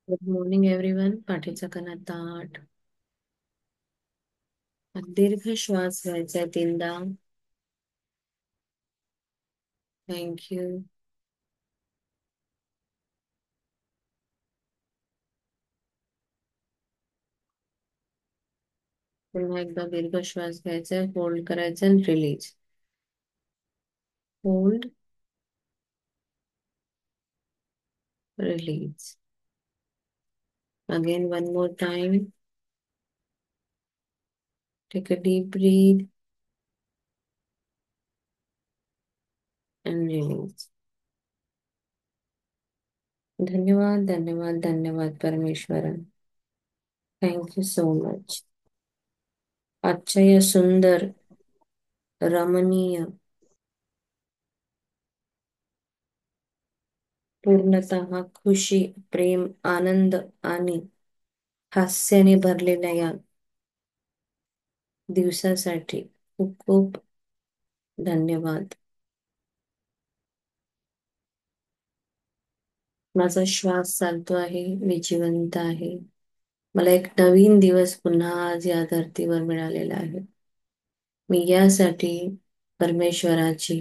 Good morning everyone. पाठीचा कणा ताठ. दीर्घ श्वास घ्यायचा आहे 3दा. थँक्यू. पुन्हा एकदा दीर्घ श्वास घ्यायचा आहे, होल्ड करायचा आणि release. Hold, release. Again one more time. Take a deep breath and release. धन्यवाद, धन्यवाद, धन्यवाद परमेश्वरा. Thank you so much. आजच्या या सुंदर, रमणीय, पूर्णतः खुशी, प्रेम, आनंद आणि हास्याने भरलेल्या या दिवसासाठी खूप खूप धन्यवाद. माझा श्वास चालतो आहे, मी जिवंत आहे. मला एक नवीन दिवस पुन्हा आज या धर्तीवर मिळालेला आहे. मी यासाठी परमेश्वराची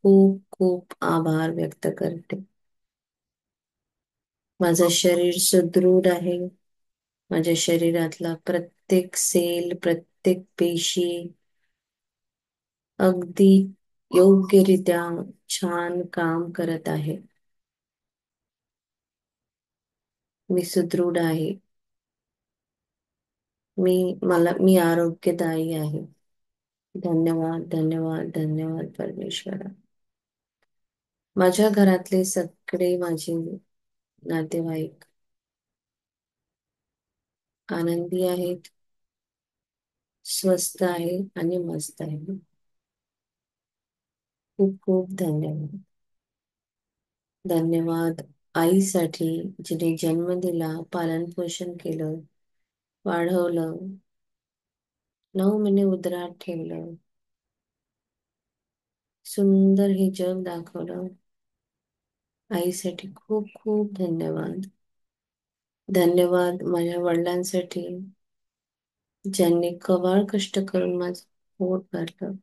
खूप खूप आभार व्यक्त करते. माझं शरीर सुदृढ आहे. माझ्या शरीरातला प्रत्येक सेल, प्रत्येक पेशी अगदी योग्यरित्या छान काम करत आहे. मी सुदृढ आहे. मी आरोग्यदायी आहे. धन्यवाद, धन्यवाद, धन्यवाद परमेश्वरा. माझ्या घरातले सगळे माझे नातेवाईक आनंदी आहेत, स्वस्थ आहे आणि मस्त आहे. खूप खूप धन्यवाद. धन्यवाद आईसाठी, जिने जन्म दिला, पालन पोषण केलं, वाढवलं, 9 महिने उदरात ठेवलं, सुंदर हे जग दाखवलं. आईसाठी खूप खूप धन्यवाद. धन्यवाद माझ्या वडिलांसाठी, ज्यांनी कवाळ कष्ट करून माझं पोट भरलं,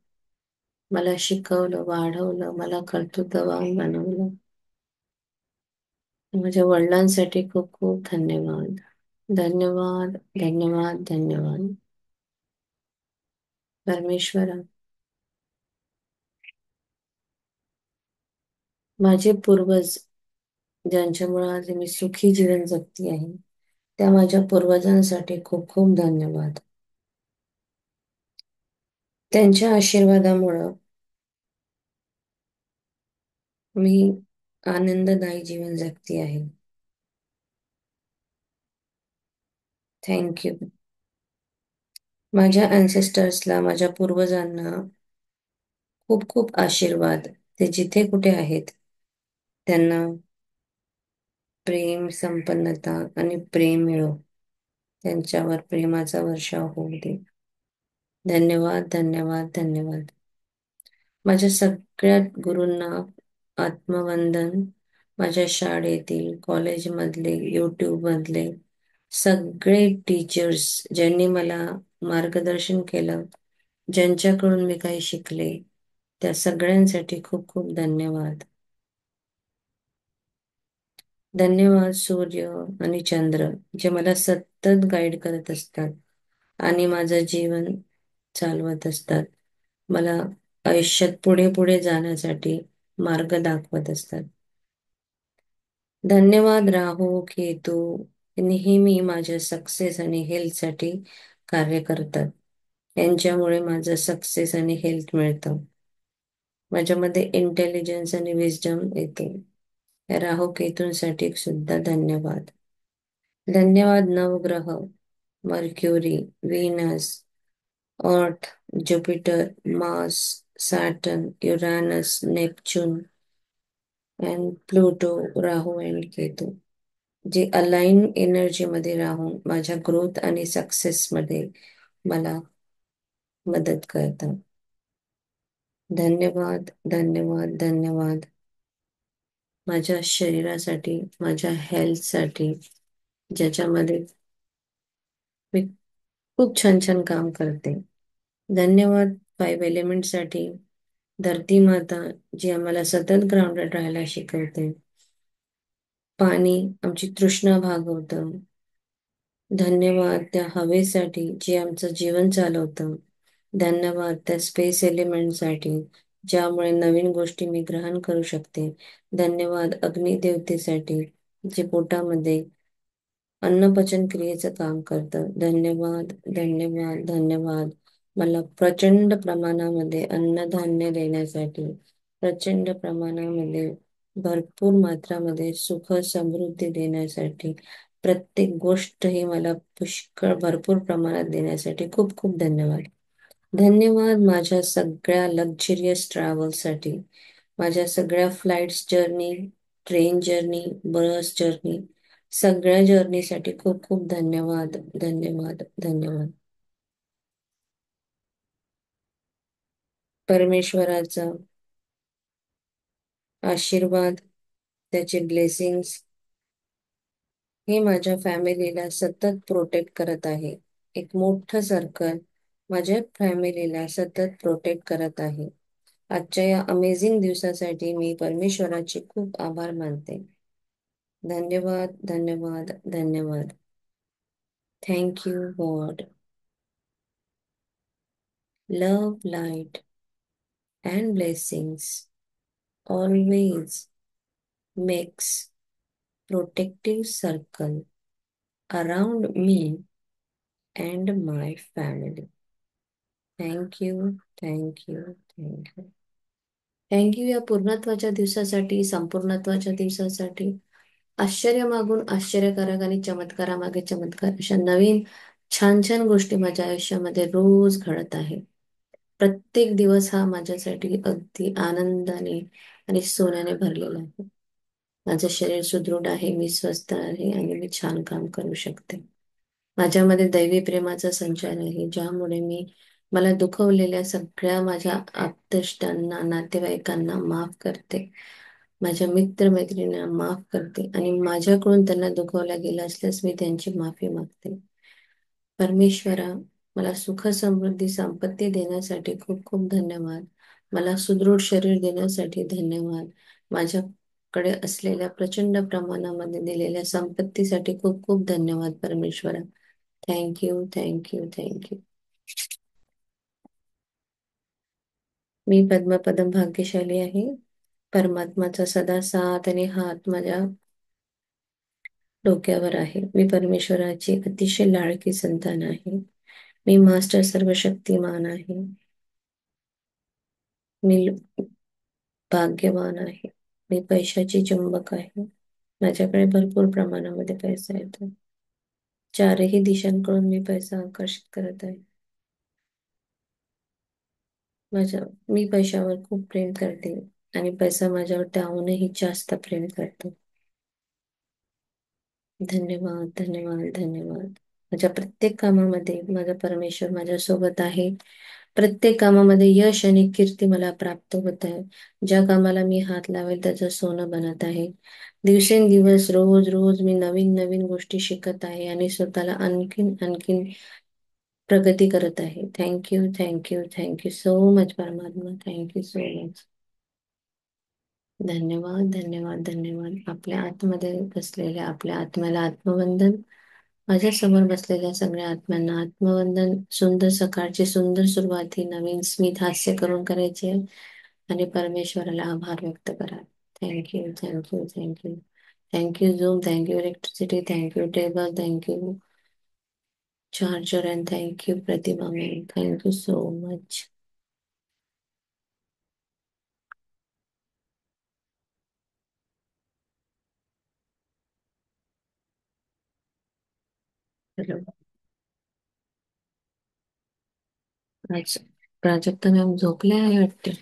मला शिकवलं, वाढवलं, मला कर्तृत्ववान बनवलं. माझ्या वडिलांसाठी खूप खूप धन्यवाद. धन्यवाद, धन्यवाद, धन्यवाद परमेश्वरा. माझे पूर्वज, ज्यांच्यामुळे आज मी सुखी जीवन जगती आहे, त्या माझ्या पूर्वजांसाठी खूप खूप धन्यवाद. त्यांच्या आशीर्वादामुळं मी आनंददायी जीवन जगती आहे. थँक्यू. माझ्या अँसेस्टर्सला, माझ्या पूर्वजांना खूप खूप आशीर्वाद. ते जिथे कुठे आहेत त्यांना प्रेम, संपन्नता आणि प्रेम मिळो. त्यांच्यावर प्रेमाचा वर्षाव होऊ दे. धन्यवाद, धन्यवाद, धन्यवाद. माझ्या सगळ्या गुरूंना आत्मवंदन. माझ्या शाळेतील, कॉलेजमधले, यूट्यूब मधले सगळे टीचर्स, ज्यांनी मला मार्गदर्शन केलं, ज्यांच्याकडून मी काही शिकले, त्या सगळ्यांसाठी खूप खूप धन्यवाद. धन्यवाद सूर्य आणि चंद्र, जे मला सतत गाईड करत असतात आणि माझं जीवन चालवत असतात. मला आयुष्यात पुढे पुढे जाण्यासाठी मार्ग दाखवत असतात. धन्यवाद राहू, केतू, नेहमी माझ्या सक्सेस आणि हेल्थसाठी कार्य करतात. यांच्यामुळे माझं सक्सेस आणि हेल्थ मिळतं. माझ्यामध्ये इंटेलिजन्स आणि विजडम येते. राहू केतूंसाठी सुद्धा धन्यवाद. धन्यवाद नवग्रह, Mercury, Venus, Earth, Jupiter, Mars, Saturn, Uranus, Neptune and Pluto, Rahu and Ketu, जे अलाइन एनर्जी मध्ये राहून माझ्या ग्रोथ आणि सक्सेस मध्ये मला मदत करतात. धन्यवाद, धन्यवाद, धन्यवाद माझ्या शरीरासाठी, माझ्या हेल्थसाठी, ज्याच्यामध्ये मी खूप छान छान काम करते. धन्यवाद 5 एलिमेंटसाठी. धरती माता जी आम्हाला सतत ग्राउंडेड राहायला शिकवते. पाणी आमची तृष्णा भागवतं. धन्यवाद त्या हवेसाठी जे आमचं जीवन चालवतं. धन्यवाद त्या स्पेस एलिमेंटसाठी ज्यामुळे नवीन गोष्टी मी ग्रहण करू शकते. धन्यवाद अग्निदेवतेसाठी जे पोटामध्ये अन्नपचन क्रियेचं काम करतं. धन्यवाद, धन्यवाद, धन्यवाद. मला प्रचंड प्रमाणामध्ये अन्नधान्य देण्यासाठी, प्रचंड प्रमाणामध्ये भरपूर मात्रामध्ये सुख समृद्धी देण्यासाठी, प्रत्येक गोष्ट ही मला पुष्कळ भरपूर प्रमाणात देण्यासाठी खूप खूप धन्यवाद. धन्यवाद माझ्या सगळ्या लक्झरियस ट्रॅव्हलसाठी, माझ्या सगळ्या flights journey, train journey, bus journey, सगळ्या जर्नीसाठी खूप खूप धन्यवाद, धन्यवाद, धन्यवाद. परमेश्वराचा आशीर्वाद, त्याचे ब्लेसिंग्स हे माझ्या फॅमिलीला सतत प्रोटेक्ट करत आहे. एक मोठं सर्कल माझ्या फॅमिलीला सतत प्रोटेक्ट करत आहे. आजच्या या अमेझिंग दिवसासाठी मी परमेश्वराचे खूप आभार मानते. धन्यवाद, धन्यवाद, धन्यवाद. Thank you God. Love, light and blessings always makes protective circle around me and my family. Thank you, thank you, thank you. Thank you या पूर्णत्वाच्या दिवसासाठी, संपूर्णत्वाच्या दिवसासाठी. आश्चर्य मागून आश्चर्यकारक आणि चमत्कारामागे चमत्कार अशा नवीन छान छान गोष्टी माझ्या आयुष्यामध्ये रोज घडत आहे. प्रत्येक दिवस हा माझ्यासाठी अगदी आनंदाने आणि सोन्याने भरलेला आहे. माझं शरीर सुदृढ आहे, मी स्वस्थ आहे आणि मी छान काम करू शकते. माझ्यामध्ये दैवी प्रेमाचा संचार आहे, ज्यामुळे मला दुखवलेल्या सगळ्या माझ्या आप्तेष्टांना, नातेवाईकांना माफ करते. माझ्या मित्रमैत्रिणींना माफ करते आणि माझ्याकडून त्यांना दुखवलं गेलं असल्यास मी त्यांची माफी मागते. परमेश्वरा, मला सुख समृद्धी संपत्ती देण्यासाठी खूप खूप धन्यवाद. मला सुदृढ शरीर देण्यासाठी धन्यवाद. माझ्याकडे असलेल्या प्रचंड प्रमाणामध्ये दिलेल्या संपत्तीसाठी खूप खूप धन्यवाद परमेश्वरा. Thank you, thank you, thank you. मी पद्मपदम भाग्यशाली आहे. परमात्माचा सदा साथ आणि हात माझ्या डोक्यावर आहे. मी परमेश्वराची अतिशय लाडकी संतान आहे. मी मास्टर सर्वशक्तिमान आहे. मी भाग्यवान आहे. मी पैशाची चुंबक आहे. माझ्याकडे भरपूर प्रमाणामध्ये पैसा येतो. चारही दिशांकडून मी पैसा आकर्षित करत आहे. मी पैशावर खूप प्रेम करते आणि पैसा माझ्यावर त्याहूनही जास्त प्रेम करतो. धन्यवाद, धन्यवाद, धन्यवाद. माझ्या प्रत्येक कामामध्ये माझा परमेश्वर माझ्या सोबत आहे. प्रत्येक कामामध्ये यश आणि कीर्ती मला प्राप्त होत आहे. ज्या कामाला मी हात लावेल त्याचं सोनं बनत आहे. दिवसेंदिवस रोज रोज मी नवीन नवीन गोष्टी शिकत आहे आणि स्वतःला आणखीन आणखीन प्रगती करत आहे. Thank you, thank you, thank you so much परमात्मा. Thank you so much. धन्यवाद, धन्यवाद, धन्यवाद. आपल्या आतमध्ये बसलेल्या आपल्या आत्म्याला आत्मवंदन. माझ्या समोर बसलेल्या सगळ्या आत्म्यांना आत्मवंदन. सुंदर सकाळची सुंदर सुरुवात ही नवीन स्मित हास्य करून करायची आहे आणि परमेश्वराला आभार व्यक्त करा. Thank you, thank you, thank you. Thank you zoom, thank you electricity, thank you table, thank you charger and thank you Pratima ma'am. Thank you so much. आज प्राजक्ता मॅम झोपल्या आहे वाटते.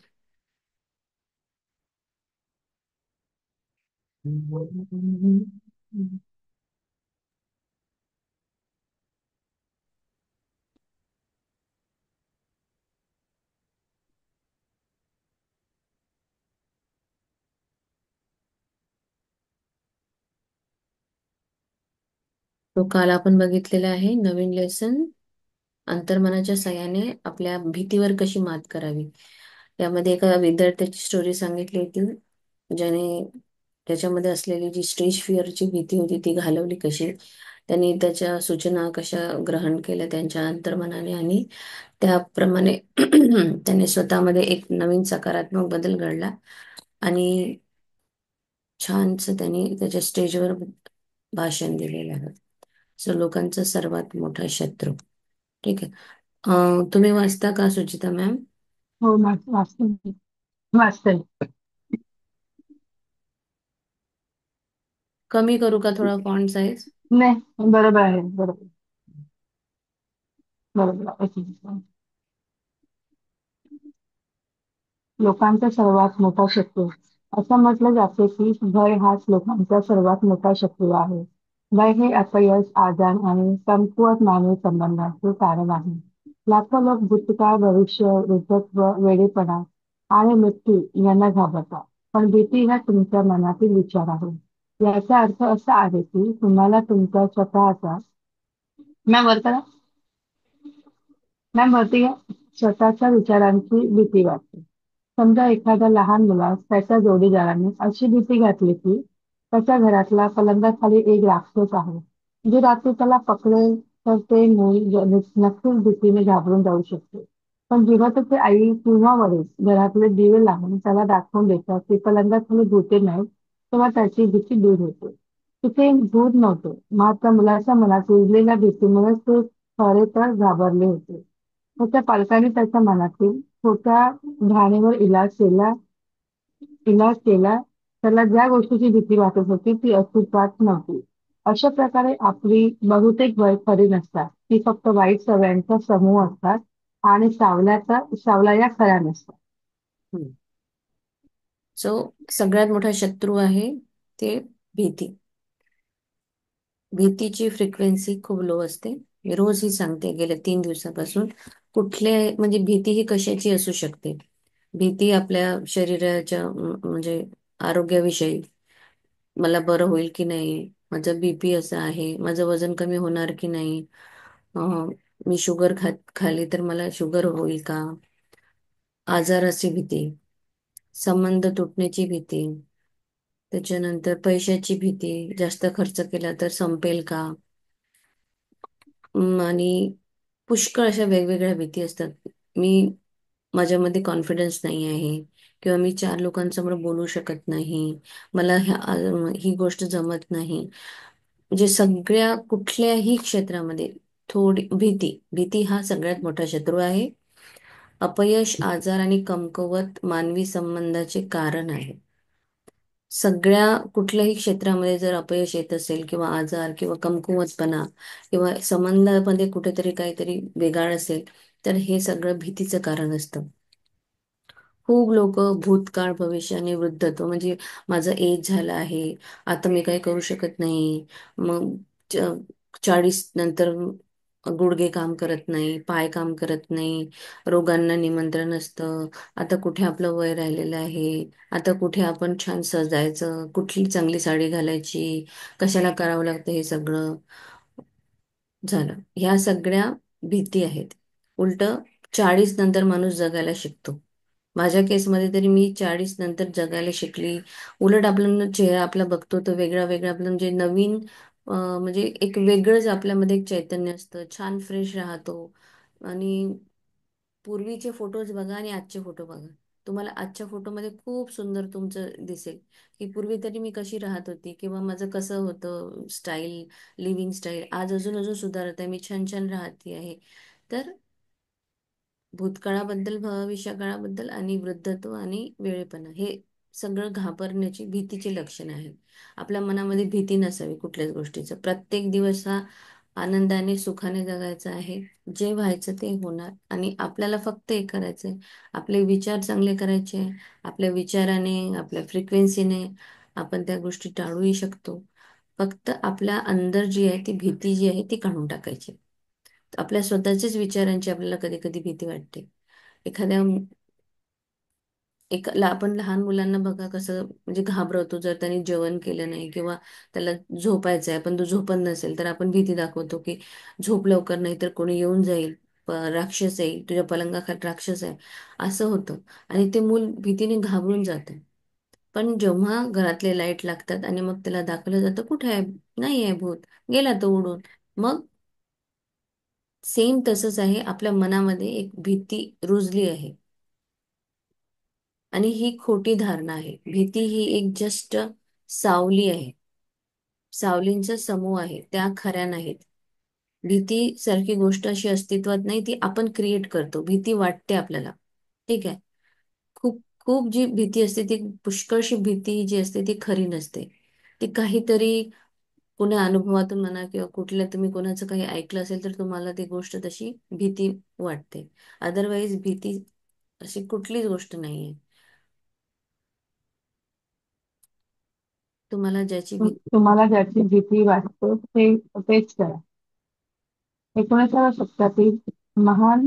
तो काल आपण बघितलेला आहे नवीन लेसन, अंतर्मनाच्या साहाय्याने आपल्या भीतीवर कशी मात करावी. यामध्ये एका विद्यार्थ्याची स्टोरी सांगितली होती, ज्याने त्याच्यामध्ये असलेली जी स्टेज फिअरची भीती होती ती घालवली कशी. त्यांनी त्याच्या सूचना कशा ग्रहण केल्या त्यांच्या अंतर्मनाने, आणि त्याप्रमाणे त्याने स्वतःमध्ये एक नवीन सकारात्मक बदल घडला, आणि छानच त्यांनी त्याच्या स्टेजवर भाषण दिलेलं आहे. सो लोकांचा सर्वात मोठा शत्रू. ठीक आहे. तुम्ही वाचता का सुचिता मॅम? हो, वाचते. वाचते. कमी करू का थोडा फॉन्ट साईज? नाही, बरोबर आहे. बरोबर. बरोबर आहे. एक मिनिट. लोकांचा सर्वात मोठा शत्रू. असं म्हटलं जाते की भय हाच लोकांचा सर्वात मोठा शत्रू आहे. भय हे अपयश, आजार आणि कमकुवत मानवी संबंधांचे कारण आहे. लाखो लोक भूतकाळ, भविष्य, वृद्धत्व, वेडेपणा आणि मृत्यू यांना घाबरतात. पण भीती हा तुमच्या मनातील विचार आहे. याचा अर्थ असा आहे की तुम्हाला तुमच्या स्वतःचा मॅम वर्तन मॅम भरती स्वतःच्या विचारांची भीती वाटते. समजा एखाद्या लहान मुलास त्याच्या जोडीदाराने अशी भीती घातली की त्याच्या घरातला पलंगाखाली एक राक्षस आहे. जे रात्री त्याला पकडेल तर ते मूल नक्कीच भीतीने घाबरून जाऊ शकते. पण जेव्हा त्याची आई किंवा वडील घरातले दिवे लावून त्याला दाखवून देतात की पलंगाखाली भूते नाहीत, तेव्हा त्याची भीती दूर होते. तिथे भूत नव्हते, मात्र मुलाच्या मनात उरलेल्या भीतीमुळेच ते खरे तर घाबरले होते. त्याच्या पालकांनी त्याच्या मनातील छोट्या घाणीवर इलाज केला. त्याला ज्या गोष्टीची भीती वाटत होती ती अस्तित्वात नव्हती. अशा प्रकारे आपली बहुतेक भय खरी नसतात. ती फक्त वाईट सवयांचा समूह असतात आणि सावल्या खऱ्या नसतात. सो सगळ्यात मोठा शत्रू आहे ते भीती. भीतीची फ्रिक्वेन्सी खूप लो असते. मी रोज ही सांगते गेल्या 3 दिवसापासून. कुठले म्हणजे भीती ही कशाची असू शकते. भीती आपल्या शरीराच्या म्हणजे आरोग्याविषयी, मला बरं होईल की नाही, माझं बीपी असं आहे, माझं वजन कमी होणार की नाही, मी शुगर खाली तर मला शुगर होईल का, आजाराची भीती, संबंध तुटण्याची भीती, त्याच्यानंतर पैशाची भीती, जास्त खर्च केला तर संपेल का, आणि पुष्कळ अशा वेगवेगळ्या भीती असतात. मी माझ्यामध्ये कॉन्फिडन्स नाही आहे, किंवा मी 4 लोकांसमोर बोलू शकत नाही, मला ही गोष्ट जमत नाही. म्हणजे सगळ्या कुठल्याही क्षेत्रामध्ये थोडी भीती भीती हा सगळ्यात मोठा शत्रू आहे. अपयश, आजार आणि कमकुवत मानवी संबंधाचे कारण आहे. सगळ्या कुठल्याही क्षेत्रामध्ये जर अपयश येत असेल, किंवा आजार, किंवा कमकुवतपणा, किंवा संबंधामध्ये कुठेतरी काहीतरी बिघाड असेल, तर हे सगळं भीतीचं कारण असतं. खूप लोक भूतकाळ, भविष्य आणि वृद्धत्व, म्हणजे माझं एज झालं आहे, आता मी काही करू शकत नाही, मग 40 नंतर गुडघे काम करत नाही, पाय काम करत नाही, रोगांना निमंत्रण असतं, आता कुठे आपलं वय राहिलेलं आहे, आता कुठे आपण छान सजायचं, कुठली चांगली साडी घालायची, कशाला करावं लागतं हे सगळं. झालं, ह्या सगळ्या भीती आहेत. उलट 40 नंतर माणूस जगायला शिकतो. माझ्या केसमध्ये तरी मी 40 नंतर जगायला शिकली. उलट आपला चेहरा आपला बघतो तो वेगळा वेगळा, आपलं म्हणजे नवीन, म्हणजे एक वेगळंच आपल्यामध्ये एक चैतन्य असतं, छान फ्रेश राहतो. आणि पूर्वीचे फोटोज बघा आणि आजचे फोटो बघा, तुम्हाला आजच्या फोटोमध्ये खूप सुंदर तुमचं दिसेल, की पूर्वी तरी मी कशी राहत होती, किंवा माझं कसं होतं स्टाईल, लिव्हिंग स्टाईल. आज अजून अजून सुधारत आहे, मी छान छान राहते आहे. तर भूतकाळाबद्दल, भविष्यकाळाबद्दल, आणि वृद्धत्व आणि वेळेपणा, हे सगळं घाबरण्याची, भीतीची लक्षण आहे. आपल्या मनामध्ये भीती नसावी कुठल्याच गोष्टीचं. प्रत्येक दिवस हा आनंदाने, सुखाने जगायचा आहे. जे व्हायचं ते होणार, आणि आपल्याला फक्त हे करायचंय, आपले विचार चांगले करायचे आहे. आपल्या विचाराने, आपल्या फ्रिक्वेन्सीने आपण त्या गोष्टी टाळूही शकतो. फक्त आपल्या अंदर जी आहे ती भीती जी आहे ती काढून टाकायची. आपल्या स्वतःच्याच विचारांची आपल्याला कधी कधी भीती वाटते. एखाद्या आपण लहान मुलांना बघा कसं म्हणजे घाबरवतो, जर त्यांनी जेवण केलं नाही किंवा त्याला झोपायचं आहे पण तो झोपत नसेल तर आपण भीती दाखवतो की झोप लवकर, नाही तर कोणी येऊन जाईल, राक्षस आहे तुझ्या पलंगाखाली, राक्षस आहे, असं होतं. आणि ते मूल भीतीने घाबरून जातं. पण जेव्हा घरातले लाईट लागतात आणि मग त्याला दाखवलं जातं कुठे आहे, नाही आहे भूत, गेला तो उडून, मग सेम तसंच आहे, आपल्या मनामध्ये एक भीती रुजली आहे. आणि ही खोटी धारणा आहे. भीती ही एक जस्ट सावली आहे, सावलींचा समूह आहे, त्या खऱ्या नाहीत. भीती सारखी गोष्ट अशी अस्तित्वात नाही, ती आपण क्रिएट करतो. भीती वाटते आपल्याला, ठीक आहे. खूप खूप जी भीती असते ती, पुष्कळशी भीती जी असते ती खरी नसते. ती काहीतरी कुणा अनुभवातून म्हणा किंवा कुठल्या तुम्ही कोणाचं काही ऐकलं असेल तर तुम्हाला ती गोष्ट तशी भीती वाटते. अदरवाईज भीती अशी कुठलीच गोष्ट नाहीये. तुम्हाला ज्याची भीती. तुम्हाला ज्याची भीती वाटते तेच करा. 19व्या शतकातील महान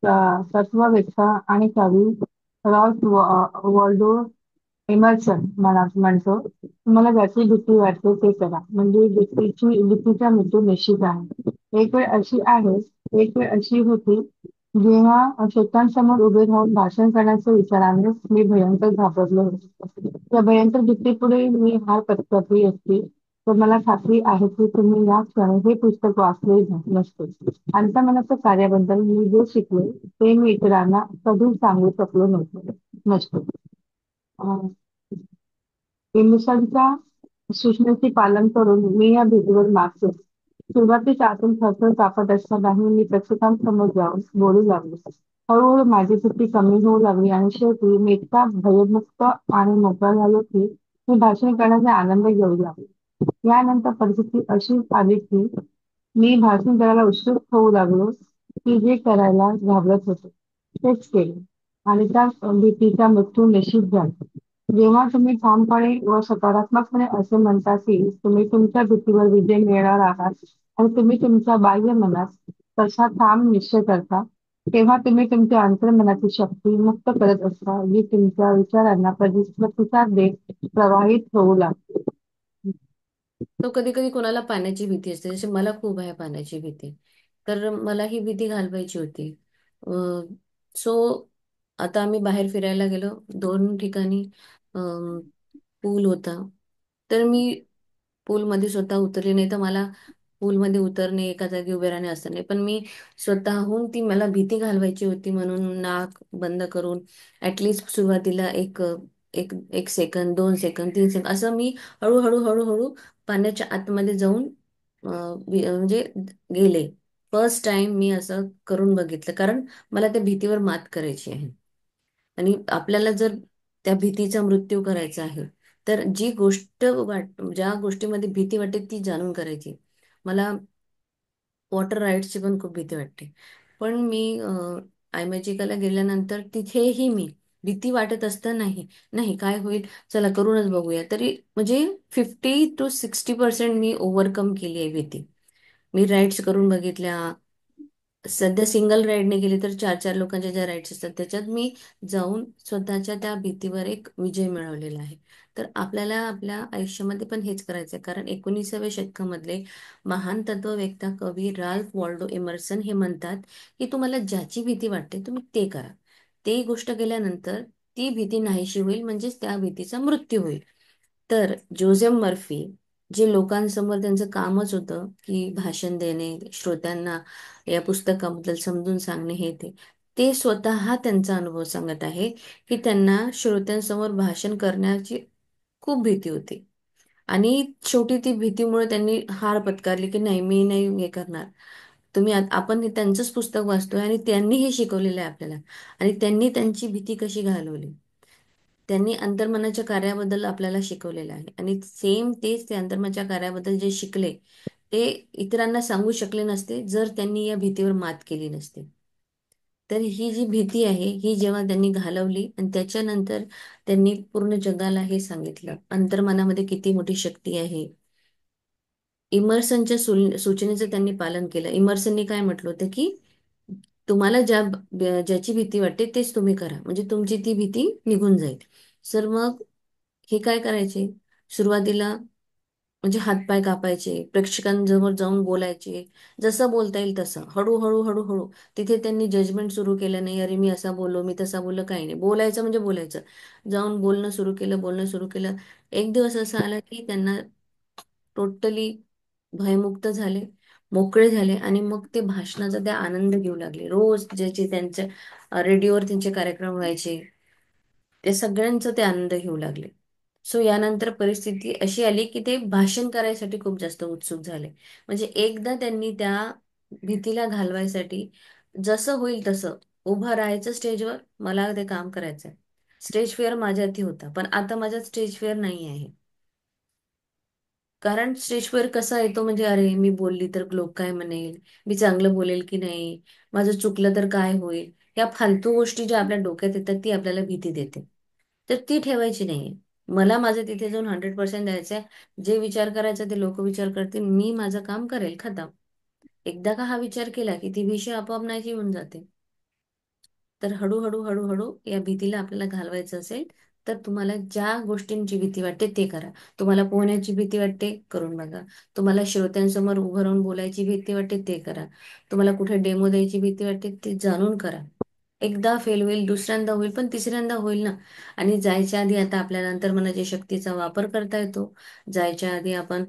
तत्ववेत्ता आणि कवी रॉल्फ वॉल्डो इमर्सन म्हणतो, तुम्हाला ज्याची भीती वाटते ते करा. म्हणजे भीतीचा मृत्यू निश्चित आहे. एक वेळ अशी आहे, एक वेळ अशी होती, जेव्हा शेतांसमोर उभे राहून भाषण करण्याच्या विचाराने मी भयंकर घाबरलो होतो. त्या भयंकर भीतीपुढे मी हार पत्करली असती, तर मला खात्री आहे की तुम्ही या क्षणी हे पुस्तक वाचले नसते. अंतमनाच्या कार्याबद्दल मी जे शिकले ते मी इतरांना कधीच सांगू शकलो नसतो. अं, इमर्सनच्या सूचनेचे पालन करून मी या भीतीवर मात केली. सुरुवातीच्या आतून थरथर कापत असतानाही मी प्रेक्षकांसमोर जाऊन बोलू लागलो. हळूहळू माझी भीती कमी होऊ लागली आणि शेवटी मी इतका भयमुक्त आणि मोकळा झालो की मी भाषण करण्याचा आनंद घेऊ लागलो. यानंतर परिस्थिती अशी आली की मी भाषण करायला उत्सुक होऊ लागलो, की जे करायला घाबरत होते तेच केले आणि त्या भीतीचा मृत्यू निश्चित झाला. जेव्हा तुम्ही ठामपणे व सकारात्मकपणे असे म्हणता की तुम्ही तुमच्या भीतीवर विजय मिळवणार आहात आणि तुम्ही तुमच्या बाह्य मनात तसा ठाम निश्चय करता, तेव्हा तुम्ही तुमच्या अंतर्मनाची शक्ती मुक्त करत असता, जी तुमच्या विचारांना प्रतिसाद देत प्रवाहित होऊ लागते. तो कधी कधी कोणाला पाण्याची भीती असते, जसे मला खूप आहे पाण्याची भीती. तर मला ही भीती घालवायची होती. सो आता आम्ही बाहेर फिरायला गेलो, दोन ठिकाणी पूल होता. तर मी पूलमध्ये स्वतः उतरले नाही, तर मला पूलमध्ये उतरणे, एका जागी उभे राहणे असं नाही, पण मी स्वतःहून, ती मला भीती घालवायची होती म्हणून नाक बंद करून ऍटलिस्ट सुरुवातीला एक एक एक सेकंद, 2 सेकंद, 3 सेकंद असं मी हळूहळू हळूहळू पाण्याच्या आतमध्ये जाऊन म्हणजे गेले. फर्स्ट टाइम मी असं करून बघितलं, कारण मला त्या भीतीवर मात करायची आहे. आणि आपल्याला जर त्या भीतीचा मृत्यू करायचा आहे, तर ज्या गोष्टीमध्ये भीती वाटते ती जाणून करायची. मला वॉटर राईड्सची पण खूप भीती वाटते. पण मी आयमॅजिकाला गेल्यानंतर तिथेही मी भीती वाटत असतानाही, नाही काय होईल, चला करूनच बघूया, तरी म्हणजे 50 to 60% मी ओव्हरकम केली आहे भीती. मी राईड्स करून बघितल्या. सध्या सिंगल राईडने गेली तर 4 4 लोकांच्या ज्या राईड्स असतात त्याच्यात मी जाऊन स्वतःच्या त्या भीतीवर एक विजय मिळवलेला आहे. तर आपल्याला आपल्या आयुष्यामध्ये पण हेच करायचं आहे, कारण 19व्या शतकामधले महान तत्ववेत्ता कवी राल्फ वॉल्डो इमर्सन हे म्हणतात की तुम्हाला ज्याची भीती वाटते तुम्ही ते करा. ते गोष्ट केल्यानंतर ती भीती नाहीशी होईल, म्हणजेच त्या भीतीचा मृत्यू होईल. तर जोझेफ मर्फी, जे लोकांसमोर त्यांचं कामच होतं की भाषण देणे, श्रोत्यांना या पुस्तकाबद्दल समजून सांगणे, हे ते स्वतः त्यांचा अनुभव सांगत आहे की त्यांना श्रोत्यांसमोर भाषण करण्याची खूप भीती होती. आणि शेवटी ती भीतीमुळे त्यांनी हार पत्करली की नाही, मी नाही हे करणार. आपण हे त्यांचंच पुस्तक वाचतोय आणि त्यांनी हे शिकवलेलं आहे आपल्याला. आणि त्यांनी त्यांची भीती कशी घालवली, त्यांनी अंतर्मनाच्या कार्याबद्दल आपल्याला शिकवलेलं आहे. आणि सेम तेच ते अंतर्मनाच्या कार्याबद्दल जे शिकले ते इतरांना सांगू शकले नसते जर त्यांनी या भीतीवर मात केली नसते. तर ही जी भीती आहे ही जेव्हा त्यांनी घालवली आणि त्याच्यानंतर त्यांनी पूर्ण जगाला हे सांगितलं अंतर्मनामध्ये किती मोठी शक्ती आहे. इमर्सनच्या सूचनेचं त्यांनी पालन केलं. इमर्सननी काय म्हटलं होतं की तुम्हाला ज्याची भीती वाटते तेच तुम्ही करा, म्हणजे तुमची ती भीती निघून जाईल. सर मग हे काय करायचे, सुरुवातीला म्हणजे हातपाय कापायचे, प्रेक्षकांजवळ जाऊन बोलायचे, जसं बोलता येईल तसं, हळूहळू हळूहळू. तिथे त्यांनी जजमेंट सुरू केलं नाही, अरे मी असा बोललो, मी तसा बोललो, काही नाही. बोलायचं म्हणजे बोलायचं. जाऊन बोलणं सुरू केलं, बोलणं सुरू केलं. एक दिवस असा आला की त्यांना टोटली भयमुक्त झाले, मोकळे झाले, आणि मग ते भाषणाचा ते आनंद घेऊ लागले. रोज ज्याचे त्यांच्या रेडिओवर त्यांचे कार्यक्रम व्हायचे, ते सगळ्यांचं ते आनंद घेऊ लागले. सो यानंतर परिस्थिती अशी आली की ते भाषण करायसाठी खूप जास्त उत्सुक झाले. म्हणजे एकदा त्यांनी त्या भीतीला घालवायसाठी जसं होईल तसं उभं राहायचं स्टेजवर. मला ते काम करायचंय. स्टेज फेअर माझ्या हाती होता, पण आता माझ्यात स्टेज फेअर नाही आहे. कारण स्टेजवर कसा येतो, म्हणजे अरे मी बोलली तर लोक काय म्हणेल, मी चांगलं बोलेल की नाही, माझं चुकलं तर काय होईल, या फालतू गोष्टी ज्या आपल्या डोक्यात येतात ती आपल्याला भीती देते. तर ती ठेवायची नाहीये. मला माझं तिथे जाऊन 100% द्यायचंय. जे विचार करायचा ते लोक विचार करतील, मी माझं काम करेल, खतम. एकदा का हा विचार केला की ती भीती आपोआप नाहीशी होऊन जाते. तर हळूहळू हळूहळू या भीतीला आपल्याला घालवायचं असेल, तर तुम्हाला ज्या गोष्टींची भीती वाटते ते करा. तुम्हाला पोहण्याची भीती वाटते, करून बघा. तुम्हाला श्रोत्यांसमोर उभं राहून बोलायची भीती वाटते, ते करा. तुम्हाला कुठे डेमो द्यायची भीती वाटते, ते जाणून करा. एकदा फेल होईल, दुसऱ्यांदा होईल, पण तिसऱ्यांदा होईल ना. आणि जायच्या आधी आता आपल्याला अंतर्मनाच्या शक्तीचा वापर करता येतो. जायच्या आधी आपण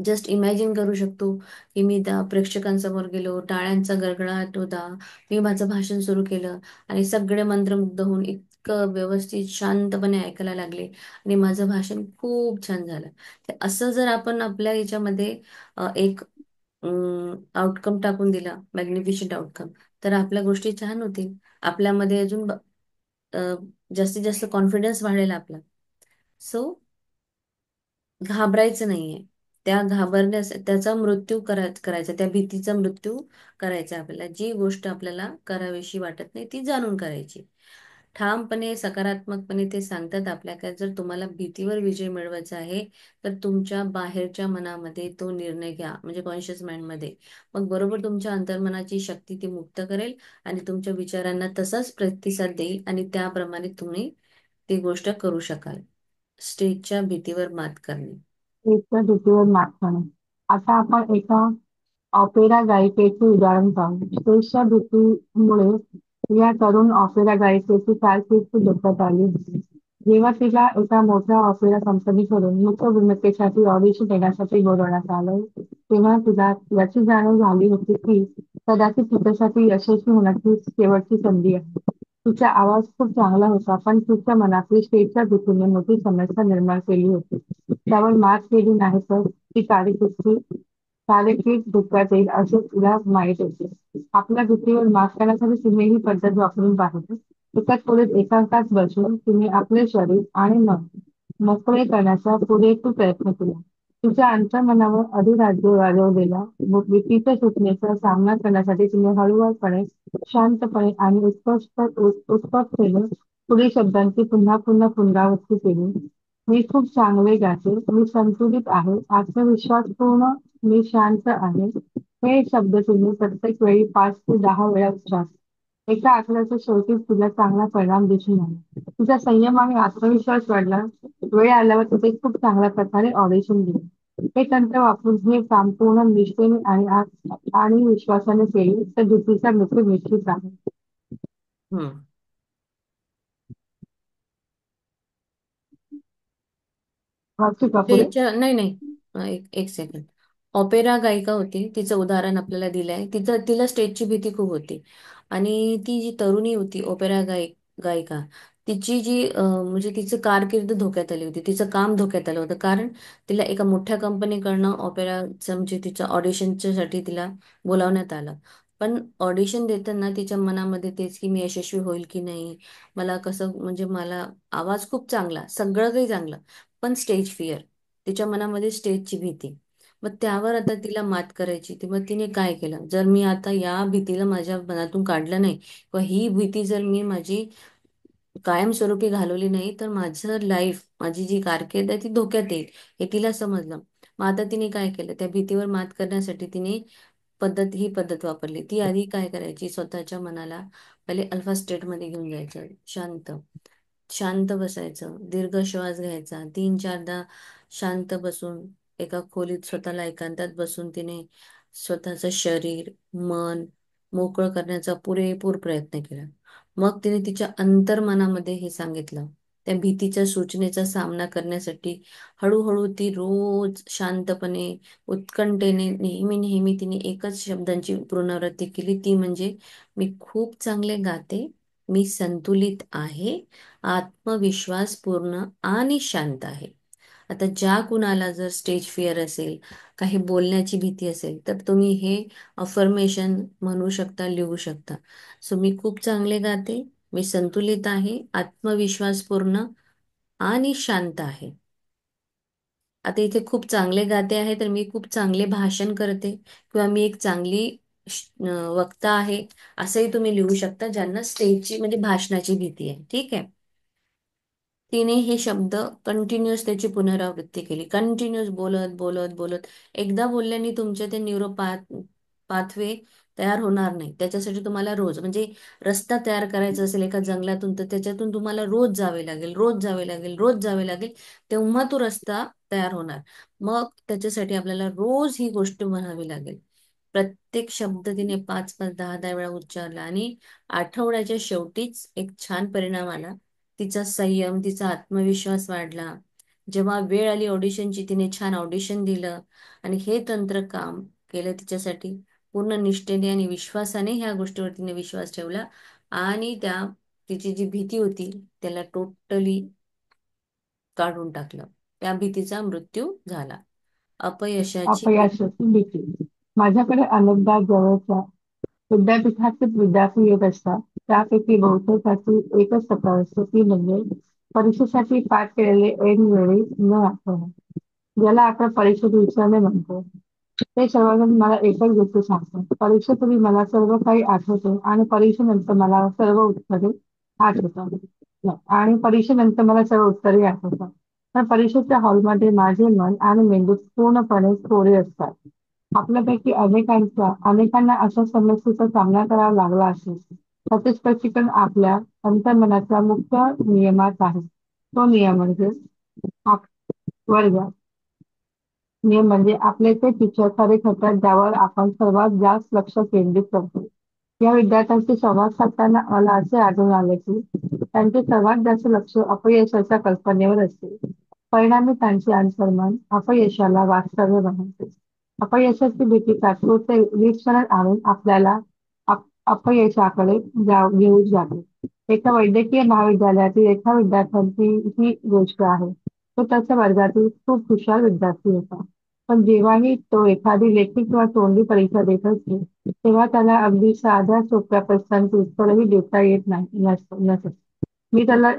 जस्ट इमॅजिन करू शकतो की मी त्या प्रेक्षकांसमोर गेलो, टाळ्यांचा गडगडाट होता, मी माझं भाषण सुरू केलं, आणि सगळे मंत्रमुग्ध होऊन इतकं व्यवस्थित शांतपणे ऐकायला लागले, आणि माझं भाषण खूप छान झालं. तर असं जर आपण आपल्या याच्यामध्ये एक आउटकम टाकून दिला, मॅग्निफिशंट आउटकम, तर आपल्या गोष्टी छान होतील. आपल्यामध्ये अजून अ, जास्तीत जास्त कॉन्फिडन्स वाढेल आपला. सो घाबरायचं नाहीये. त्या घाबरण्यास त्याचा मृत्यू करायचा, त्या भीतीचा मृत्यू करायचा. आपल्याला जी गोष्ट आपल्याला करावीशी वाटत नाही ती जाणून करायची. ठामपणे सकारात्मकपणे ते सांगतात आपल्या काय, जर तुम्हाला भीतीवर विजय मिळवायचा आहे, तर तुमच्या बाहेरच्या मनामध्ये तो निर्णय घ्या, म्हणजे कॉन्शियस माइंडमध्ये. मग बरोबर तुमच्या अंतर्मनाची शक्ती ती मुक्त करेल, आणि तुमच्या विचारांना तसाच प्रतिसाद देईल, आणि त्याप्रमाणे तुम्ही ती गोष्ट करू शकाल. स्टेजच्या भीतीवर मात करणे. एकच्या भीतीवर मात करणे. आता आपण एका ऑपेरा गायिकेचे उदाहरण पाहू. स्टेजच्या भीतीमुळे या तरुण ऑपेरा गायिकेची कारकीर्द धोक्यात आली होती. जेव्हा तिला एका मोठ्या ऑपेरा कंपनीकडून मुख्य भूमिकेसाठी ऑडिशन देण्यासाठी बोलवण्यात आलं, तेव्हा तिला याची जाणीव झाली होती की कदाचित तिच्यासाठी यशस्वी होण्याची शेवटची संधी आहे. तिचा आवाज खूप चांगला होता, पण तिच्या मनातली स्टेजच्या भीतीने मोठी समस्या निर्माण केली होती. त्यावर मात केली नाही तर ती कारकीर्द धोक्यात येईल असे तिला माहीत होते. आपल्या भीतीवर मात करण्यासाठी तुम्ही ही पद्धत वापरून पाहिजे. एका खोलीत एकांतात बसून तुम्ही आपले शरीर आणि मन मोकळे करण्याचा पुरेपूर प्रयत्न केला. तुमच्या अंतर्मनावर अधिराज्य गाजवलेल्या भीतीच्या सूचनेचा सामना करण्यासाठी तुम्ही हळूवारपणे, शांतपणे आणि उत्स्फूर्तपणे पुढील शब्दांची पुन्हा पुन्हा पुनरावृत्ती केली. मी खूप चांगले गाते, मी संतुलित आहे, आत्मविश्वासपूर्ण, मी शांत आहे. हे शब्द तुम्ही प्रत्येक वेळी 5 ते 10 वेळा उच्चारा. एका आठवड्याच्या शेवटी तुला चांगला परिणाम दिसून आला. तुझा संयम आणि आत्मविश्वास वाढला. वेळ आल्यावर तिथे खूप चांगल्या प्रकारे ऑडिशन दिले. हे तंत्र वापरून हे काम पूर्ण निष्ठेने आणि विश्वासाने केले तर भीतीचा मृत्यू निश्चित आहे. हम्म. वाचू का पुढे? स्टेजच्या नाही नाही एक एक सेकंड. ऑपेरा गायिका होती, तिचं उदाहरण आपल्याला दिलंय. तिला स्टेजची भीती खूप होती. आणि ती जी तरुणी होती ओपेरा गायिका, तिची म्हणजे तिचं कारकीर्द धोक्यात आली होती, तिचं काम धोक्यात आलं होतं. कारण तिला एका मोठ्या कंपनीकडनं ऑपेराचं म्हणजे तिच्या ऑडिशनच्या साठी तिला बोलावण्यात आलं. पण ऑडिशन देताना तिच्या मनामध्ये तेच की मी यशस्वी होईल की नाही, मला कसं, म्हणजे मला आवाज खूप चांगला, सगळं काही चांगलं, पण स्टेज फिअर, तिच्या मनामध्ये स्टेजची भीती. मग त्यावर आता तिला मात करायची, ती मग तिने काय केलं, जर मी आता या भीतीला माझ्या मनातून काढलं नाही, किंवा ही भीती जर मी माझी कायमस्वरूपी घालवली नाही, तर माझं लाईफ, माझी जी कारकीर्द आहे ती धोक्यात येईल, हे तिला समजलं. मग आता तिने काय केलं, त्या भीतीवर मात करण्यासाठी तिने ही पद्धत वापरली. ती आधी काय करायची, स्वतःच्या मनाला पहिले अल्फा स्टेटमध्ये घेऊन जायचं. शांत शांत बसायचं, दीर्घ श्वास घ्यायचा, 3-4दा शांत बसून एका खोलीत स्वतःला एकांतात बसून तिने स्वतःचं शरीर, मन मोकळं करण्याचा पुरेपूर प्रयत्न केला. मग तिने तिच्या अंतर्मनामध्ये हे सांगितलं. त्या भीतीच्या सूचनेचा सामना करण्यासाठी हळूहळू ती रोज शांतपणे, उत्कंठेने, नेहमी नेहमी तिने एकच शब्दांची पुनरावृत्ती केली, ती म्हणजे मी खूप चांगले गाते, मी संतुलित आहे, आत्मविश्वास पूर्ण आणि शांत आहे. आता ज्या कुणाला जर स्टेज फिअर असेल, काही बोलण्याची भीती असेल, तर तुम्ही हे अफर्मेशन म्हणू शकता, लिहू शकता. सो मी खूप चांगले गाते, मी संतुलित आहे, आत्मविश्वास पूर्ण आणि शांत आहे. आता इथे खूप चांगले गाते आहे, तर मी खूप चांगले भाषण करते किंवा मी एक चांगली वक्ता आहे, असंही तुम्ही लिहू शकता, ज्यांना स्टेजची म्हणजे भाषणाची भीती आहे. ठीक आहे. तिने हे शब्द कंटिन्युअस त्याची पुनरावृत्ती केली, कंटिन्युअस बोलत बोलत बोलत. एकदा बोलल्याने तुमचे ते पाथवे तयार होणार नाही. त्याच्यासाठी तुम्हाला रोज म्हणजे रस्ता तयार करायचा असेल एका जंगलातून, तर त्याच्यातून तुम्हाला रोज जावे लागेल, रोज जावे लागेल, रोज जावे लागेल. तेव्हा तो रस्ता तयार होणार. मग त्याच्यासाठी आपल्याला रोज ही गोष्ट म्हणावी लागेल. प्रत्येक शब्द तिने 5-5, 10-10 वेळा उच्चारला आणि आठवड्याच्या शेवटीच एक छान परिणाम आला. तिचा संयम, तिचा आत्मविश्वास वाढला. जेव्हा वेळ आली ऑडिशनची, तिने छान ऑडिशन दिलं आणि हे तंत्र काम केलं तिच्यासाठी. पूर्ण निष्ठेने आणि विश्वासाने ह्या गोष्टीवर तिने विश्वास ठेवला आणि तिची जी भीती होती त्याला टोटली काढून टाकलं. त्या भीतीचा मृत्यू झाला. अपयशाची अपयशाची भीती. माझ्याकडे अनेकदा जवळच्या विद्यापीठातील विद्यार्थी येत असतात. त्यापैकी बहुतेकाची एकच तक्रार असते, ती म्हणजे परीक्षेसाठी पाठ केलेले ऐनवेळी न आठवणे, ज्याला आपण परीक्षेत विसरणे म्हणतो. ते सर्वजण मला एकच गोष्ट सांगतात, परीक्षेपूर्वी मला सर्व काही आठवते आणि परीक्षेनंतर मला सर्व उत्तरे आठवतात. आणि परीक्षेनंतर मला सर्व उत्तरे आठवतात. पण परीक्षेच्या हॉलमध्ये माझे मन आणि मेंदू पूर्णपणे कोरे असतात. आपल्यापैकी अनेकांना अशा समस्येचा सामना करावा लागला असेल. त्याचे स्पष्टीकरण आपल्या अंतर्मनाच्या मुख्य नियमात आहे. तो नियम म्हणजे आप- वर्ग नियम म्हणजे आपले ते टीचर खरे ठरतात, ज्यावर आपण सर्वात जास्त लक्ष केंद्रित करतो. या विद्यार्थ्यांशी संवाद साधताना मला असे आढळून आले की त्यांचे सर्वात जास्त लक्ष अपयशाच्या कल्पनेवर असते. परिणामी त्यांचे अंतर्मन अपयशाला वास्तव्य बनवते. अपयशाची भीती तात्पुरते विस्मरण आणून आपल्याला अपयशाकडे घेऊन जाते. एका वैद्यकीय महाविद्यालयातील एका विद्यार्थ्यांची ही गोष्ट आहे. तो त्याच्या वर्गातील खूप हुशार विद्यार्थी होता. पण जेव्हाही तो एखादी लेखी किंवा तोंडी परीक्षा देत असे, तेव्हा त्याला अगदी साध्या सोप्या प्रश्नांची उत्तरही देता येत नाही नसत. मी त्याला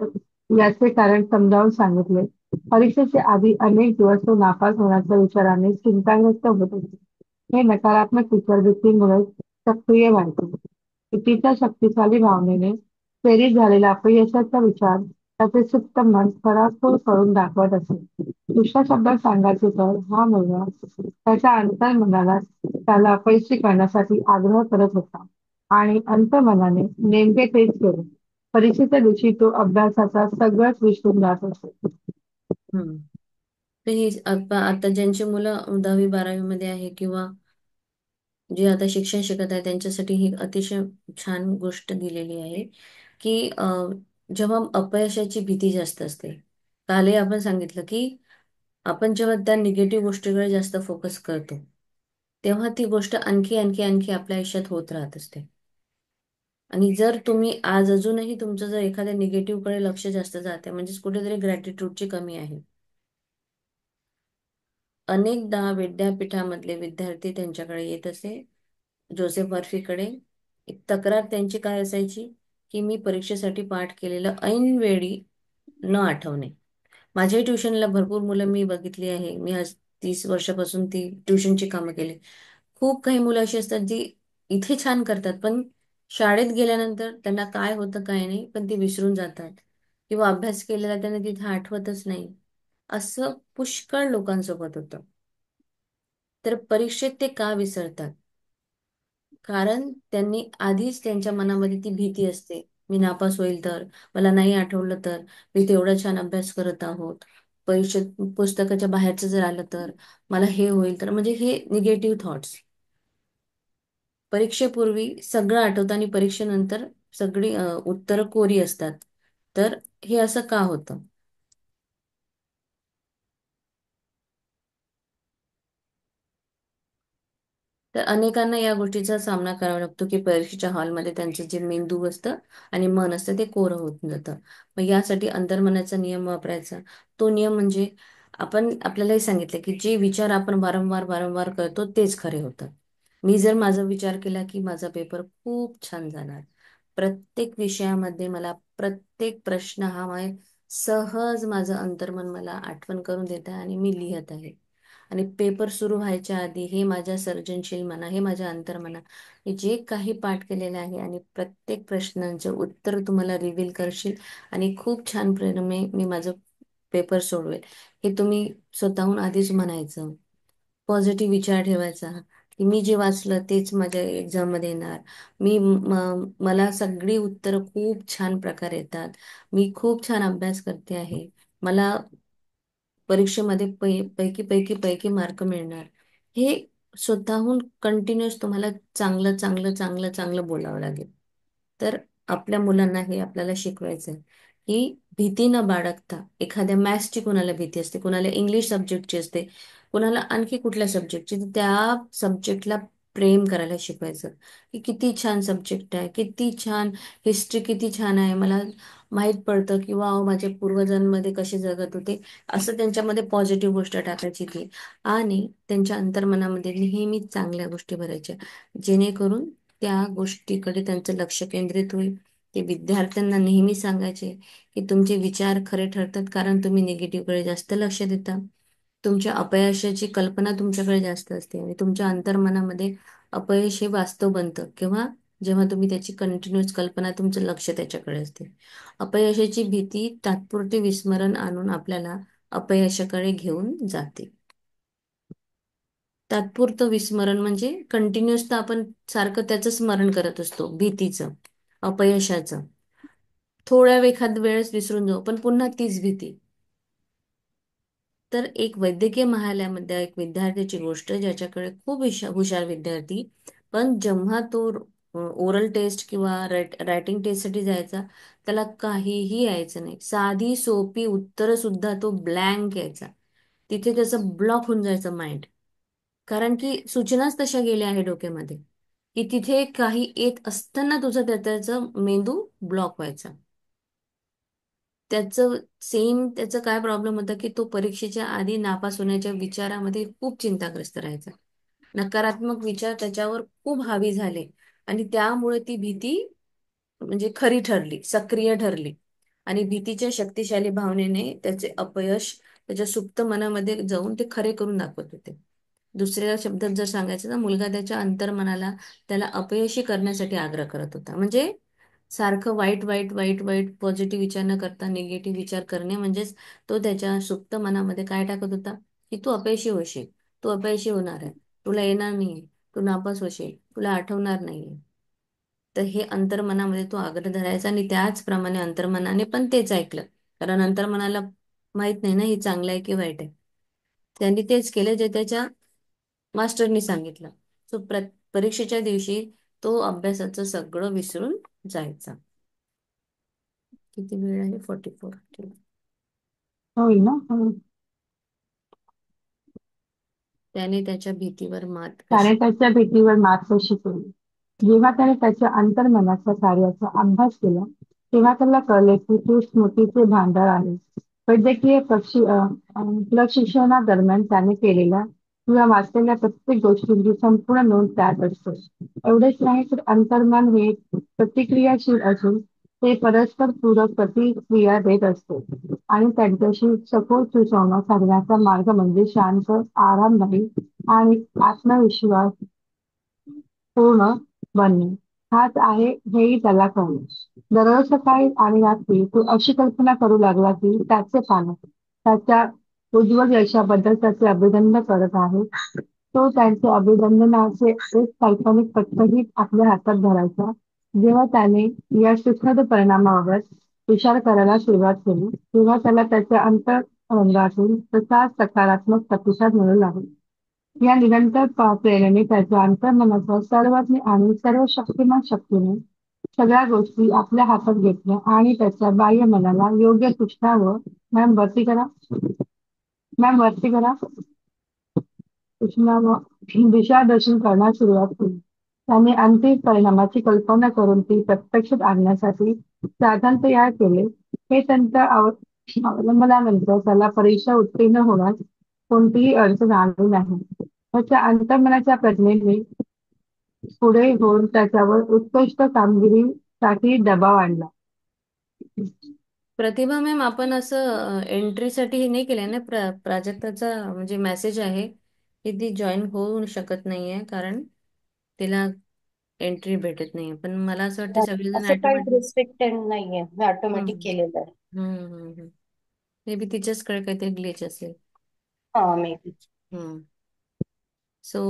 याचे कारण समजावून सांगितले. परीक्षेच्या आधी अनेक दिवस तो नापास होण्याच्या विचाराने चिंताग्रस्त होत होते. हे नकारात्मक विचारवृत्तीमुळे सक्रिय व्हायचे. चुकीच्या शक्तिशाली भावनेने प्रेरित झालेला अपयशाचा विचार त्याचे सुप्त मन खराखोर करून दाखवत असे. दुसऱ्या शब्दात सांगायचे तर हा मुलगा त्याच्या अंतर्मनाला त्याला अपयशी करण्यासाठी आग्रह करत होता आणि अंतर्मनाने नेमके तेच केले. परीक्षेच्या दिवशी तो अभ्यासाचा सगळंच विसरून जात असे. हम्म. तर ही आता ज्यांची मुलं 10वी-12वी मध्ये आहे किंवा जे आता शिक्षण शिकत आहे, त्यांच्यासाठी ही अतिशय छान गोष्ट दिलेली आहे की जेव्हा अपयशाची भीती जास्त असते, कालही आपण सांगितलं की आपण जेव्हा त्या निगेटिव्ह गोष्टीकडे जास्त फोकस करतो, तेव्हा ती गोष्ट आणखी आणखी आणखी आपल्या आयुष्यात होत राहत असते. आणि जर तुम्ही आज अजूनही तुमचं जर एखाद्या निगेटिव्ह कडे लक्ष जास्त जाते, म्हणजेच कुठेतरी ग्रॅटिट्यूडची कमी आहे. अनेकदा विद्यापीठामधले विद्यार्थी त्यांच्याकडे येत असे, जोसेफ बर्फीकडे. एक तक्रार त्यांची काय असायची की मी परीक्षेसाठी पाठ केलेलं ऐनवेळी न आठवणे. माझ्याही ट्युशनला भरपूर मुलं मी बघितली आहे. मी आज 30 वर्षापासून ती ट्युशनची कामं केली. खूप काही मुलं अशी असतात जी इथे छान करतात, पण शाळेत गेल्यानंतर त्यांना काय होतं काय नाही, पण ते विसरून जातात किंवा अभ्यास केलेला त्यांना तिथे आठवतच नाही. असं पुष्कळ लोकांसोबत होतं. तर परीक्षेत ते का विसरतात? कारण त्यांनी आधीच त्यांच्या मनामध्ये ती भीती असते. मी नापास होईल तर, मला नाही आठवलं तर, मी तेवढा छान अभ्यास करत आहोत, परीक्षेत पुस्तकाच्या बाहेरचं जर आलं तर, मला हे होईल तर, म्हणजे हे निगेटिव्ह थॉट्स. परीक्षेपूर्वी सगळं आठवतं आणि परीक्षेनंतर सगळी उत्तरं कोरी असतात. तर हे असं का होतं? तर अनेकांना या गोष्टीचा सामना करावा लागतो की परीक्षेच्या हॉलमध्ये त्यांचं जे मेंदू असतं आणि मन असतं ते कोरं होऊन जातं. मग यासाठी अंतर्मनाचा नियम वापरायचा. तो नियम म्हणजे आपण आपल्यालाही सांगितलं की जे विचार आपण वारंवार वारंवार करतो तेच खरे होतात. मी जर माझा विचार केला की माझा पेपर खूप छान जाणार, प्रत्येक विषयामध्ये मला प्रत्येक प्रश्न हा सहज माझं अंतर्मन मला आठवण करून देत आहे आणि मी लिहित आहे. आणि पेपर सुरू व्हायच्या आधी हे माझ्या सर्जनशील मना, हे माझ्या अंतर्मना, मी जे काही पाठ केलेलं आहे आणि प्रत्येक प्रश्नांचं उत्तर तुम्हाला रिव्हील करशील आणि खूप छान प्रकारे मी माझं पेपर सोडवेल, हे तुम्ही स्वतःहून आधीच म्हणायचं. पॉझिटिव्ह विचार ठेवायचा की मी जे वाचलं तेच माझ्या एक्झाममध्ये येणार. मला सगळी उत्तरं खूप छान प्रकारे येतात. मी खूप छान अभ्यास करते आहे. मला परीक्षेमध्ये पैकी पैकी पैकी मार्क मिळणार. हे स्वतःहून कंटिन्युअस तुम्हाला चांगलं चांगलं चांगलं चांगलं बोलावं लागेल. तर आपल्या मुलांना हे आपल्याला शिकवायचं आहे की भीती न बाळगता, एखाद्या मॅथ्सची कोणाला भीती असते, कोणाला इंग्लिश सब्जेक्टची असते, कोणाला आणखी कुठल्या सब्जेक्टची, तर त्या सब्जेक्टला प्रेम करायला शिकवायचं की किती छान सब्जेक्ट आहे, किती छान हिस्ट्री, किती छान आहे, मला माहीत पडतं किंवा माझे पूर्वजांमध्ये कसे जगत होते. असं त्यांच्यामध्ये पॉझिटिव्ह गोष्ट टाकायची ती, आणि त्यांच्या अंतर्मनामध्ये नेहमी चांगल्या गोष्टी भरायच्या, जेणेकरून त्या गोष्टीकडे त्यांचं लक्ष केंद्रित होईल. ते विद्यार्थ्यांना नेहमी सांगायचे की तुमचे विचार खरे ठरतात कारण तुम्ही निगेटिव्हकडे जास्त लक्ष देता. तुमच्या अपयशाची कल्पना तुमच्याकडे जास्त असते आणि तुमच्या अंतर्मनामध्ये अपयश हे वास्तव बनतं किंवा जेव्हा तुम्ही त्याची कंटिन्युअस कल्पना, तुमचं लक्ष त्याच्याकडे असते. अपयशाची भीती तात्पुरते विस्मरण आणून आपल्याला अपयशाकडे घेऊन जाते. तात्पुरतं विस्मरण म्हणजे कंटिन्युअस तर आपण सारखं त्याचं स्मरण करत असतो, भीतीचं, अपयशाचं. थोड्या एखाद वेळेस विसरून जाऊ, पण पुन्हा तीच भीती. तर एक वैद्यकीय महाविद्यालयामध्ये एक विद्यार्थ्याची गोष्ट, ज्याच्याकडे खूप हुशार विद्यार्थी, पण जेव्हा तो ओरल टेस्ट किंवा रायटिंग टेस्टसाठी जायचा, त्याला काहीही यायचं नाही. साधी सोपी उत्तरं सुद्धा तो ब्लँक यायचा. तिथे त्याचं ब्लॉक होऊन जायचं माइंड. कारण की सूचनाच तशा गेल्या आहे डोक्यामध्ये की तिथे काही येत असताना तुझं त्याचा मेंदू ब्लॉक व्हायचा. त्याचं सेम, त्याचं काय प्रॉब्लेम होता की तो परीक्षेच्या आधी नापास होण्याच्या विचारामध्ये खूप चिंताग्रस्त राहायचा. नकारात्मक विचार त्याच्यावर खूप हावी झाले आणि त्यामुळे ती भीती म्हणजे खरी ठरली, सक्रिय ठरली, आणि भीतीच्या शक्तिशाली भावनेने त्याचे अपयश त्याच्या सुप्त मनामध्ये जाऊन ते खरे करून दाखवत होते. दुसऱ्या शब्दात जर सांगायचं तर मुलगा त्याच्या अंतर्मनाला त्याला अपयशी करण्यासाठी आग्रह करत होता. म्हणजे सारखं वाईट वाईट वाईट वाईट पॉझिटिव्ह विचार न करता निगेटिव्ह विचार करणे म्हणजेच तो त्याच्या सुप्त मनामध्ये काय टाकत होता की तू अपयशी होशील, तू अपयशी होणार आहे, तुला येणार नाहीये, तू नापास होशील, तुला आठवणार नाहीये. तर हे अंतर्मनामध्ये तो आग्रह धरायचा आणि त्याचप्रमाणे अंतर्मनाने पण तेच ऐकलं. कारण अंतर्मनाला माहित नाही ना हे चांगलं आहे की वाईट आहे. त्यांनी तेच केलं जे त्याच्या मास्टरनी सांगितलं. सो परीक्षेच्या दिवशी तो अभ्यासाचं सगळं विसरून जायचा. किती वेळ आहे? 44. ठीक. होईल ना? त्याने त्याच्या भीतीवर मात त्याने कशी. त्याच्या भीतीवर मात कशी केली? जेव्हा त्याने त्याच्या अंतर्मनाच्या कार्याचा अभ्यास केला, तेव्हा त्याला कळले की ते स्मृतीचे भांडार आहे. वैद्यकीय प्रशिक्षणादरम्यान त्याने केलेल्या किंवा वाचलेल्या प्रत्येक गोष्टींची संपूर्ण नोंद त्यात असते. एवढेच नाही तर अंतर्मन हे प्रतिक्रियाशील असून ते परस्पर पूरक प्रतिक्रिया देत असते आणि त्यांच्याशी सखोल सुसंवाद साधण्याचा मार्ग म्हणजे शांत, आरामदायी आणि आत्मविश्वास पूर्ण बनणे हाच आहे, हेही त्याला कळले. दररोज सकाळी आणि रात्री तो अशी कल्पना करू लागला की त्याचे पालक त्याच्या उज्ज्वल यशाबद्दल त्याचे अभिनंदन करत आहे. तो त्यांचे अभिनंदनाचे एक काल्पनिक पत्रही आपल्या हातात धरायचा. जेव्हा त्याने या सुखद परिणामावर विचार करायला सुरुवात केली, तेव्हा त्याला त्याच्या अंतरंगातून तसा सकारात्मक प्रतिसाद मिळू लागला. या निरंतर प्रेरणेने त्याच्या अंतर्मनाच्या सर्वज्ञ आणि सर्वशक्तिमान शक्तीने सगळ्या गोष्टी आपल्या हातात घेतल्या आणि त्याच्या बाह्य मनाला योग्य सूचना व मॅम वरती करा सूचना व दिशादर्शन करण्यास सुरुवात केली. त्यांनी अंतिम परिणामाची कल्पना करून ती प्रत्यक्षात आणण्यासाठी साधन तयार केले. हे त्यांच्या अवलंबनानंतर त्याला परीक्षा उत्तीर्ण होण्यास कोणतीही अडचण आली नाही. त्याच्या अंतर्मनाच्या प्रज्ञेने पुढे होऊन त्याच्यावर उत्कृष्ट कामगिरीसाठी दबाव आणला. प्रतिभा मॅम, आपण असं एंट्रीसाठी हे नाही केलंय ना, प्राजक्ताचा म्हणजे मेसेज आहे की ती जॉईन होऊ शकत नाहीये कारण तिला एंट्री भेटत नाहीये. पण मला असं वाटतं सगळेजण असं काहीच ऑटोमॅटिक. रिस्ट्रिक्टेड नाहीये, मी ऑटोमॅटिक हम्म केलेलं आहे. हम्म. मे बी तिच्याचकडे काहीतरी ग्लिच असेल. हा, मे बी. हम्म. सो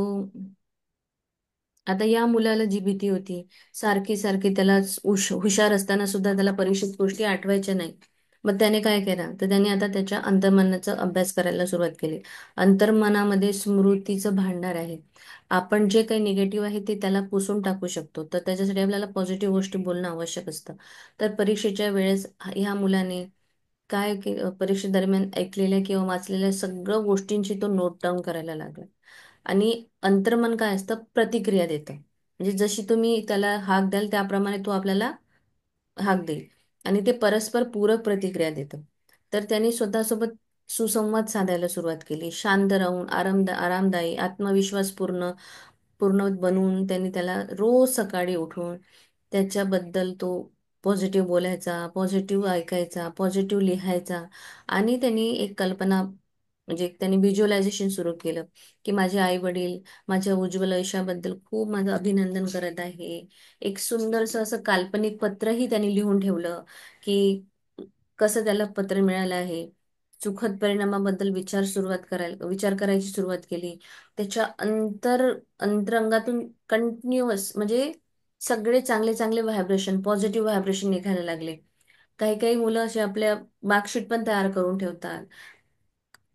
आता या मुलाला जी भीती होती, सारखी सारखी त्याला हुशार असताना सुद्धा त्याला परीक्षेत गोष्टी आठवायच्या नाही. मग त्याने काय केलं, तर त्याने आता त्याच्या अंतर्मनाचा अभ्यास करायला सुरुवात केली. अंतर्मनामध्ये स्मृतीचं भांडार आहे. आपण जे काही निगेटिव्ह आहे ते त्याला पुसून टाकू शकतो. तर त्याच्यासाठी आपल्याला पॉझिटिव्ह गोष्टी बोलणं आवश्यक असतं. तर परीक्षेच्या वेळेस ह्या मुलाने परीक्षेदरम्यान ऐकलेल्या किंवा वाचलेल्या सगळ्या गोष्टींची तो नोट डाऊन करायला लागला. आणि अंतर्मन काय असतं, प्रतिक्रिया देतं. म्हणजे जशी तुम्ही त्याला हाक द्याल त्याप्रमाणे तो आपल्याला हाक देईल. आणि ते परस्पर पूरक प्रतिक्रिया देतं. तर त्यांनी स्वतःसोबत सुसंवाद साधायला सुरुवात केली. शांत राहून आरामदायी आत्मविश्वासपूर्ण पूर्ण बनवून त्यांनी त्याला रोज सकाळी उठून त्याच्याबद्दल तो पॉझिटिव्ह बोलायचा, पॉझिटिव्ह ऐकायचा, पॉझिटिव्ह लिहायचा. आणि त्यांनी एक कल्पना म्हणजे त्यांनी व्हिज्युअलायझेशन सुरू केलं की माझे आई वडील माझ्या उज्ज्वल आयुष्याबद्दल खूप माझं अभिनंदन करत आहे. एक सुंदरसं असं काल्पनिक पत्रही त्यांनी लिहून ठेवलं की कसं त्याला पत्र मिळालं आहे. सुखद परिणामाबद्दल विचार करायची सुरुवात केली. त्याच्या अंतरंगातून कंटिन्युअस म्हणजे सगळे चांगले चांगले व्हायब्रेशन, पॉझिटिव्ह व्हायब्रेशन निघायला लागले. काही काही मुलं असे आपल्या मार्कशीट पण तयार करून ठेवतात.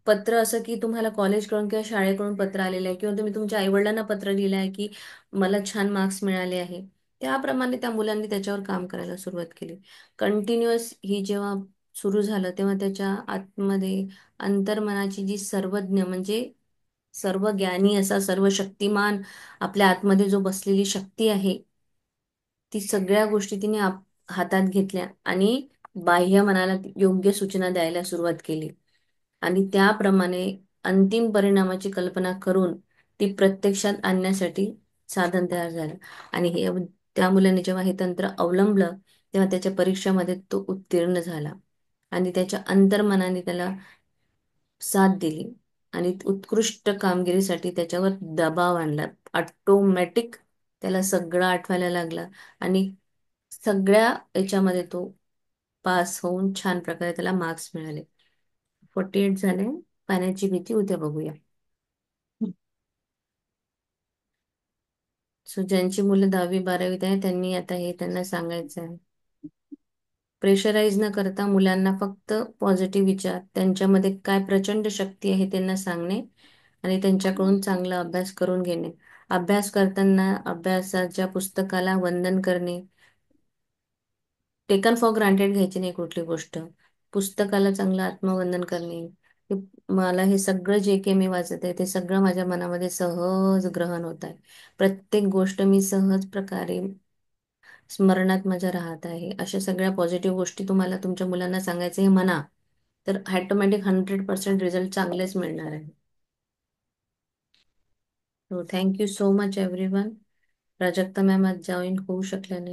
पत्र असं की तुम्हाला कॉलेजकडून किंवा शाळेकडून पत्र आलेलं आहे किंवा तुम्ही तुमच्या आईवडिलांना पत्र लिहिलं आहे की मला छान मार्क्स मिळाले आहे. त्याप्रमाणे त्या मुलांनी त्याच्यावर काम करायला सुरुवात केली. कंटिन्युअस ही जेव्हा सुरू झालं तेव्हा त्याच्या आतमध्ये अंतर्मनाची जी सर्वज्ञ म्हणजे सर्व ज्ञानी असा सर्व शक्तिमान आपल्या आतमध्ये जो बसलेली शक्ती आहे, ती सगळ्या गोष्टी तिने हातात घेतल्या आणि बाह्य मनाला योग्य सूचना द्यायला सुरुवात केली. आणि त्याप्रमाणे अंतिम परिणामाची कल्पना करून ती प्रत्यक्षात आणण्यासाठी साधन तयार झालं. आणि त्या मुलाने जेव्हा हे तंत्र अवलंबलं तेव्हा त्याच्या परीक्षेमध्ये तो उत्तीर्ण झाला. आणि त्याच्या अंतर्मनाने त्याला साथ दिली आणि उत्कृष्ट कामगिरीसाठी त्याच्यावर दबाव आणला. ऑटोमॅटिक त्याला सगळं आठवायला लागलं आणि सगळ्या याच्यामध्ये तो पास होऊन छान प्रकारे त्याला मार्क्स मिळाले. 48 झाले. पाण्याची भीती उद्या बघूया. सो ज्यांची मुलं 10वी 12वीत आहे त्यांनी आता हे त्यांना सांगायचं आहे. प्रेशराईज न करता मुलांना फक्त पॉझिटिव्ह विचार, त्यांच्यामध्ये काय प्रचंड शक्ती आहे त्यांना सांगणे आणि त्यांच्याकडून चांगला अभ्यास करून घेणे. अभ्यास करताना अभ्यासाच्या पुस्तकाला वंदन करणे, टेकन फॉर ग्रांटेड घ्यायची नाही कुठली गोष्ट. पुस्तकाला चांगलं आत्मवंदन करणे. हे मला हे सगळं जे काही मी वाचत आहे ते सगळं माझ्या मनामध्ये सहज ग्रहण होत आहे. प्रत्येक गोष्ट मी सहज प्रकारे स्मरणात माझ्या राहत आहे. अशा सगळ्या पॉझिटिव्ह गोष्टी तुम्हाला तुमच्या मुलांना सांगायचं हे म्हणा, तर ऑटोमॅटिक 100% रिझल्ट चांगलेच मिळणार आहे. So thank you so much everyone. Prajakta ma'am आज जॉईन होऊ शकल्या नाही.